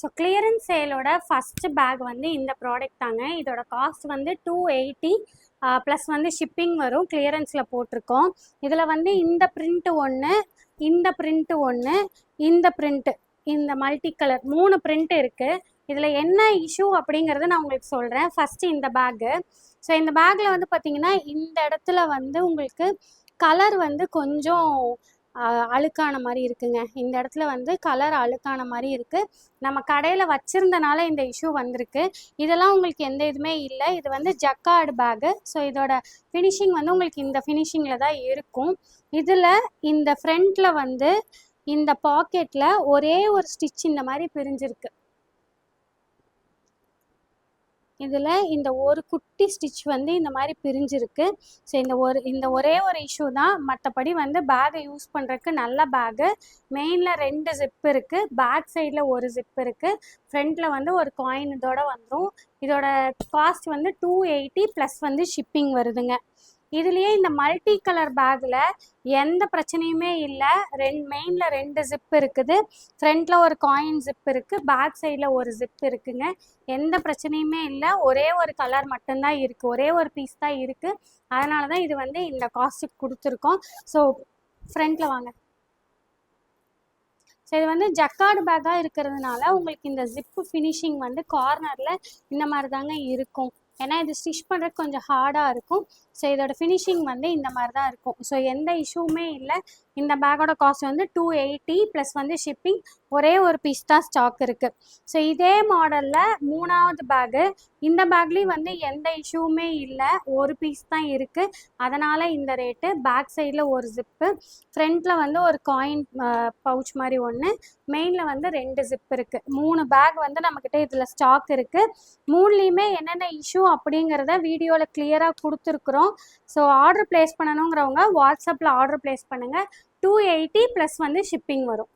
So clearance சேலோட first back வந்து இந்த product தாங்க. இதோட காஸ்ட் வந்து 280 ப்ளஸ் வந்து ஷிப்பிங் வரும். கிளியரன்ஸில் போட்டிருக்கோம். இதில் வந்து இந்த பிரிண்ட்டு ஒன்று, இந்த பிரிண்ட்டு ஒன்று, இந்த பிரிண்ட்டு, இந்த மல்டி கலர் 3 பிரிண்ட் இருக்குது. இதில் என்ன இஷ்யூ அப்படிங்கிறத நான் உங்களுக்கு சொல்கிறேன். ஃபஸ்ட்டு இந்த பேக்கு. ஸோ இந்த பேக்கில் வந்து பார்த்திங்கன்னா இந்த இடத்துல வந்து உங்களுக்கு கலர் வந்து கொஞ்சம் அழுக்கான மாதிரி இருக்குங்க. இந்த இடத்துல வந்து கலர் அழுக்கான மாதிரி இருக்குது. நம்ம கடையில் வச்சுருந்தனால இந்த இஷ்யூ வந்திருக்கு. இதெல்லாம் உங்களுக்கு எந்த இதுவுமே இல்லை. இது வந்து ஜக்கார்டு பேக்கு. ஸோ இதோட ஃபினிஷிங் வந்து உங்களுக்கு இந்த ஃபினிஷிங்கில் தான் இருக்கும். இதில் இந்த ஃப்ரண்ட்டில் வந்து இந்த பாக்கெட்டில் ஒரே ஒரு ஸ்டிச் இந்த மாதிரி பிரிஞ்சிருக்கு. இதில் இந்த ஒரு குட்டி ஸ்டிச் வந்து இந்த மாதிரி பிரிஞ்சிருக்கு. ஸோ இந்த ஒரே ஒரு இஷ்யூ தான். மற்றபடி வந்து பேகை யூஸ் பண்ணுறதுக்கு நல்ல பேகு. மெயினில் 2 ஜிப் இருக்குது, பேக் சைடில் ஒரு ஜிப் இருக்குது, ஃப்ரண்ட்டில் வந்து ஒரு காயின் இதோட வந்துடும். இதோட காஸ்ட் வந்து 280 ப்ளஸ் வந்து ஷிப்பிங் வருதுங்க. இதுலேயே இந்த மல்டி கலர் பேக்கில் எந்த பிரச்சனையுமே இல்லை. மெயினில் 2 ஜிப் இருக்குது, ஃப்ரண்ட்டில் ஒரு காயின் ஜிப் இருக்குது, பேக் சைடில் ஒரு ஜிப் இருக்குங்க. எந்த பிரச்சனையுமே இல்லை. ஒரே ஒரு கலர் மட்டும்தான் இருக்குது, ஒரே ஒரு பீஸ் தான் இருக்குது. அதனால தான் இது வந்து இந்த காஸ்ட்டுக்கு கொடுத்துருக்கோம். ஸோ ஃப்ரண்ட்டில் வாங்க. ஸோ இது வந்து ஜக்கார்டு பேக்காக இருக்கிறதுனால உங்களுக்கு இந்த ஜிப்பு ஃபினிஷிங் வந்து கார்னரில் இந்த மாதிரி தாங்க இருக்கும். ஏன்னா இது ஸ்டிச் பண்ணுறதுக்கு கொஞ்சம் ஹார்டாக இருக்கும். ஸோ இதோட ஃபினிஷிங் வந்து இந்த மாதிரி தான் இருக்கும். ஸோ எந்த இஷ்யூவுமே இல்லை. இந்த பேக்கோட காஸ்ட் வந்து 280 ப்ளஸ் வந்து ஷிப்பிங். ஒரே ஒரு பீஸ் தான் ஸ்டாக் இருக்குது. ஸோ இதே மாடலில் 3வது பேக்கு. இந்த பேக்லேயும் வந்து எந்த இஷ்யூவுமே இல்லை, ஒரு பீஸ் தான் இருக்குது. அதனால் இந்த ரேட்டு. பேக் சைடில் ஒரு ஜிப்பு, ஃப்ரண்ட்டில் வந்து ஒரு காயின் பவுச் மாதிரி ஒன்று, மெயினில் வந்து 2 ஜிப் இருக்குது. 3 பேக் வந்து நம்மக்கிட்ட இதில் ஸ்டாக் இருக்குது. 3லேயுமே என்னென்ன இஷ்யூ அப்படிங்கிறத வீடியோவில் கிளியராக கொடுத்துருக்குறோம். ஸோ ஆர்டர் ப்ளேஸ் பண்ணணுங்கிறவங்க வாட்ஸ்அப்பில் ஆர்டர் ப்ளேஸ் பண்ணுங்கள். 280 ப்ளஸ் வந்து ஷிப்பிங் வரும்.